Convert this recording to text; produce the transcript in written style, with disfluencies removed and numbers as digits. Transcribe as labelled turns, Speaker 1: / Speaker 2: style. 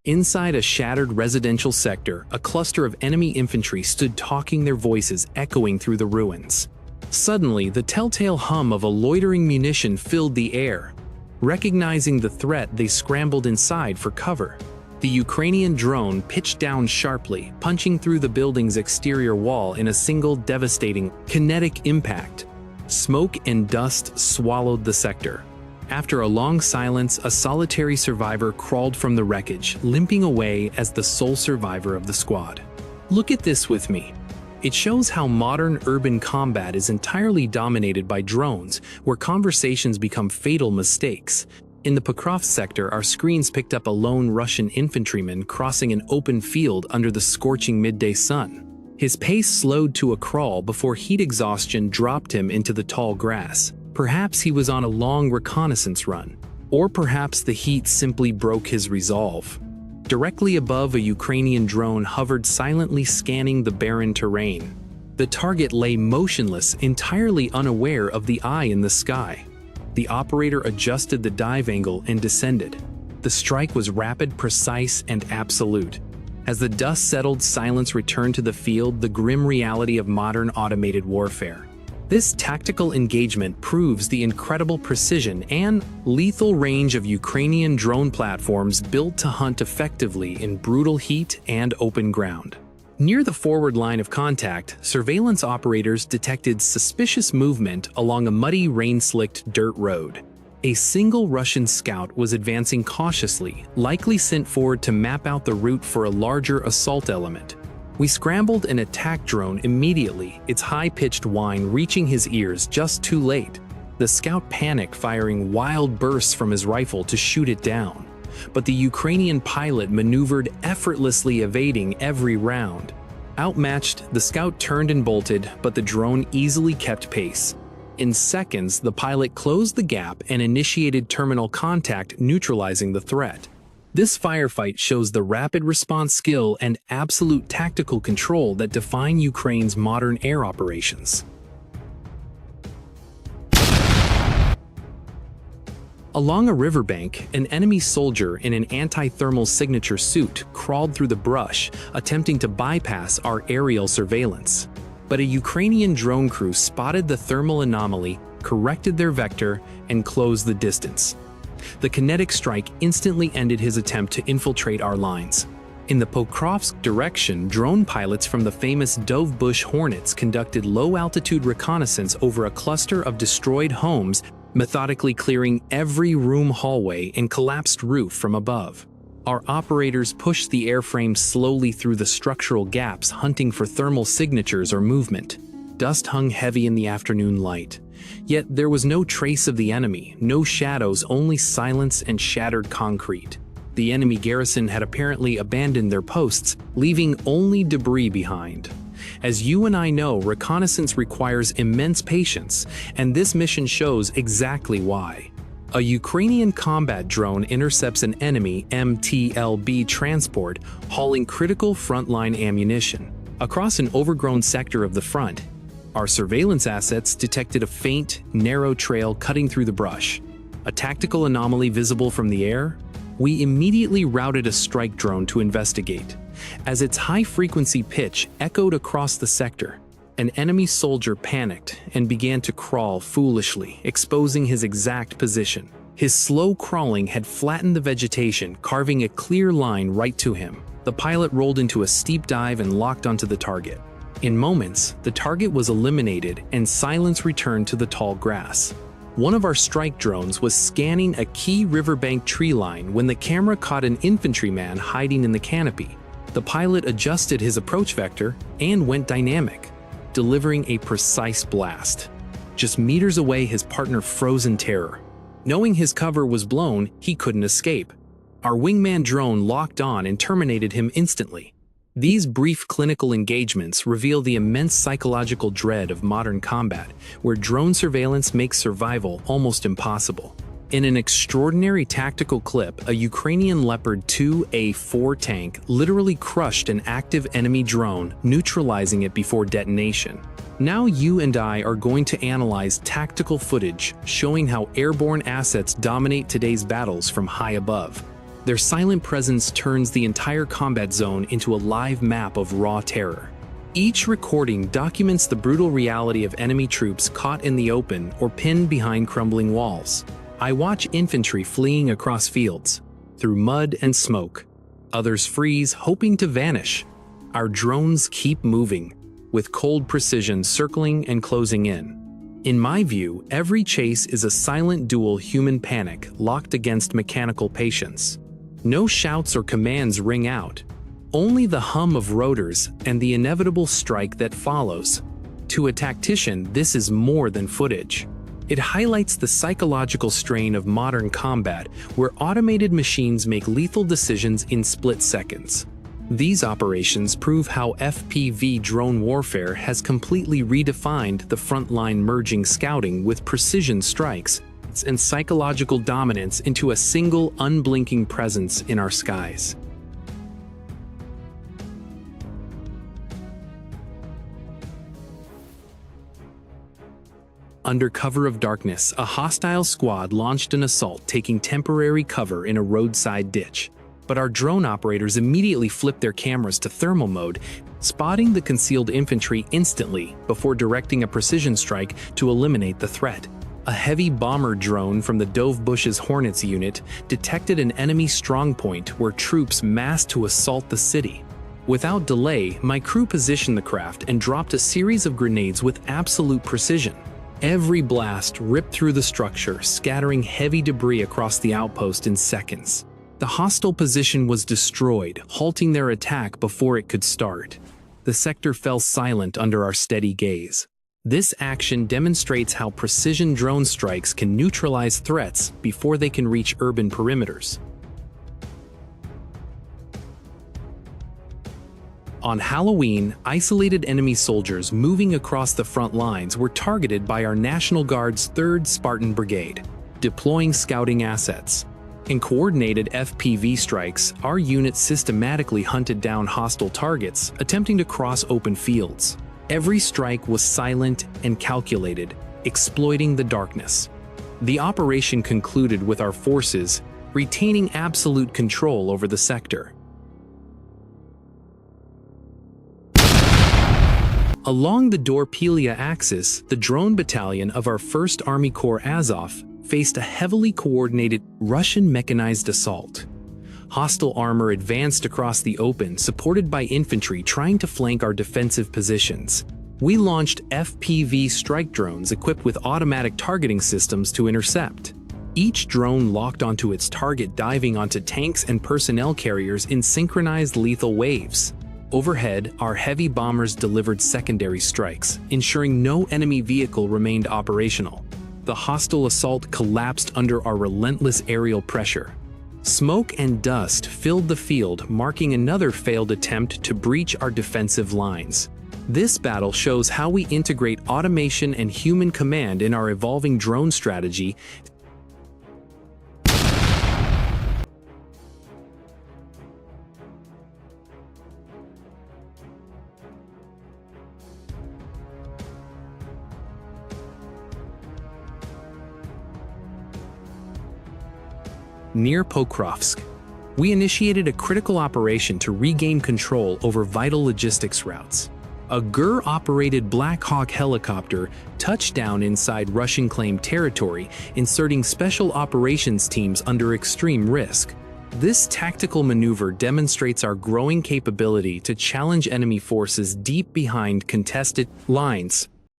Speaker 1: Inside a shattered residential sector, a cluster of enemy infantry stood talking, their voices echoing through the ruins. Suddenly, the telltale hum of a loitering munition filled the air. Recognizing the threat, they scrambled inside for cover. The Ukrainian drone pitched down sharply, punching through the building's exterior wall in a single devastating, kinetic impact. Smoke and dust swallowed the sector. After a long silence, a solitary survivor crawled from the wreckage, limping away as the sole survivor of the squad. Look at this with me. It shows how modern urban combat is entirely dominated by drones, where conversations become fatal mistakes. In the Pokrovsk sector, our screens picked up a lone Russian infantryman crossing an open field under the scorching midday sun. His pace slowed to a crawl before heat exhaustion dropped him into the tall grass. Perhaps he was on a long reconnaissance run, or perhaps the heat simply broke his resolve. Directly above, a Ukrainian drone hovered silently, scanning the barren terrain. The target lay motionless, entirely unaware of the eye in the sky. The operator adjusted the dive angle and descended. The strike was rapid, precise, and absolute. As the dust settled, silence returned to the field, the grim reality of modern automated warfare. This tactical engagement proves the incredible precision and lethal range of Ukrainian drone platforms built to hunt effectively in brutal heat and open ground. Near the forward line of contact, surveillance operators detected suspicious movement along a muddy, rain-slicked dirt road. A single Russian scout was advancing cautiously, likely sent forward to map out the route for a larger assault element. We scrambled an attack drone immediately, its high-pitched whine reaching his ears just too late. The scout panicked, firing wild bursts from his rifle to shoot it down. But the Ukrainian pilot maneuvered effortlessly, evading every round. Outmatched, the scout turned and bolted, but the drone easily kept pace. In seconds, the pilot closed the gap and initiated terminal contact, neutralizing the threat. This firefight shows the rapid response skill and absolute tactical control that define Ukraine's modern air operations. Along a riverbank, an enemy soldier in an anti-thermal signature suit crawled through the brush, attempting to bypass our aerial surveillance. But a Ukrainian drone crew spotted the thermal anomaly, corrected their vector, and closed the distance. The kinetic strike instantly ended his attempt to infiltrate our lines. In the Pokrovsk direction, drone pilots from the famous Dove Bush Hornets conducted low-altitude reconnaissance over a cluster of destroyed homes, methodically clearing every room, hallway, and collapsed roof from above. Our operators pushed the airframe slowly through the structural gaps, hunting for thermal signatures or movement. Dust hung heavy in the afternoon light. Yet there was no trace of the enemy, no shadows, only silence and shattered concrete. The enemy garrison had apparently abandoned their posts, leaving only debris behind. As you and I know, reconnaissance requires immense patience, and this mission shows exactly why. A Ukrainian combat drone intercepts an enemy MTLB transport hauling critical frontline ammunition. Across an overgrown sector of the front, our surveillance assets detected a faint, narrow trail cutting through the brush. A tactical anomaly visible from the air? We immediately routed a strike drone to investigate. As its high-frequency pitch echoed across the sector, an enemy soldier panicked and began to crawl foolishly, exposing his exact position. His slow crawling had flattened the vegetation, carving a clear line right to him. The pilot rolled into a steep dive and locked onto the target. In moments, the target was eliminated and silence returned to the tall grass. One of our strike drones was scanning a key riverbank tree line when the camera caught an infantryman hiding in the canopy. The pilot adjusted his approach vector and went dynamic, delivering a precise blast. Just meters away, his partner froze in terror. Knowing his cover was blown, he couldn't escape. Our wingman drone locked on and terminated him instantly. These brief clinical engagements reveal the immense psychological dread of modern combat, where drone surveillance makes survival almost impossible. In an extraordinary tactical clip, a Ukrainian Leopard 2A4 tank literally crushed an active enemy drone, neutralizing it before detonation. Now you and I are going to analyze tactical footage showing how airborne assets dominate today's battles from high above. Their silent presence turns the entire combat zone into a live map of raw terror. Each recording documents the brutal reality of enemy troops caught in the open or pinned behind crumbling walls. I watch infantry fleeing across fields, through mud and smoke. Others freeze, hoping to vanish. Our drones keep moving, with cold precision circling and closing in. In my view, every chase is a silent duel human panic locked against mechanical patience. No shouts or commands ring out, only the hum of rotors and the inevitable strike that follows. To a tactician, this is more than footage. It highlights the psychological strain of modern combat, where automated machines make lethal decisions in split seconds. These operations prove how FPV drone warfare has completely redefined the frontline, merging scouting with precision strikes and psychological dominance into a single, unblinking presence in our skies. Under cover of darkness, a hostile squad launched an assault, taking temporary cover in a roadside ditch. But our drone operators immediately flipped their cameras to thermal mode, spotting the concealed infantry instantly before directing a precision strike to eliminate the threat. A heavy bomber drone from the Dove Bush's Hornets unit detected an enemy strongpoint where troops massed to assault the city. Without delay, my crew positioned the craft and dropped a series of grenades with absolute precision. Every blast ripped through the structure, scattering heavy debris across the outpost in seconds. The hostile position was destroyed, halting their attack before it could start. The sector fell silent under our steady gaze. This action demonstrates how precision drone strikes can neutralize threats before they can reach urban perimeters. On Halloween, isolated enemy soldiers moving across the front lines were targeted by our National Guard's 3rd Spartan Brigade, deploying scouting assets. In coordinated FPV strikes, our unit systematically hunted down hostile targets, attempting to cross open fields. Every strike was silent and calculated, exploiting the darkness. The operation concluded with our forces retaining absolute control over the sector. Along the Dorpelia axis, the drone battalion of our 1st Army Corps Azov faced a heavily coordinated Russian mechanized assault. Hostile armor advanced across the open, supported by infantry trying to flank our defensive positions. We launched FPV strike drones equipped with automatic targeting systems to intercept. Each drone locked onto its target, diving onto tanks and personnel carriers in synchronized lethal waves. Overhead, our heavy bombers delivered secondary strikes, ensuring no enemy vehicle remained operational. The hostile assault collapsed under our relentless aerial pressure. Smoke and dust filled the field, marking another failed attempt to breach our defensive lines. This battle shows how we integrate automation and human command in our evolving drone strategy. Near Pokrovsk, we initiated a critical operation to regain control over vital logistics routes. A GUR-operated Black Hawk helicopter touched down inside Russian-claimed territory, inserting special operations teams under extreme risk. This tactical maneuver demonstrates our growing capability to challenge enemy forces deep behind contested lines.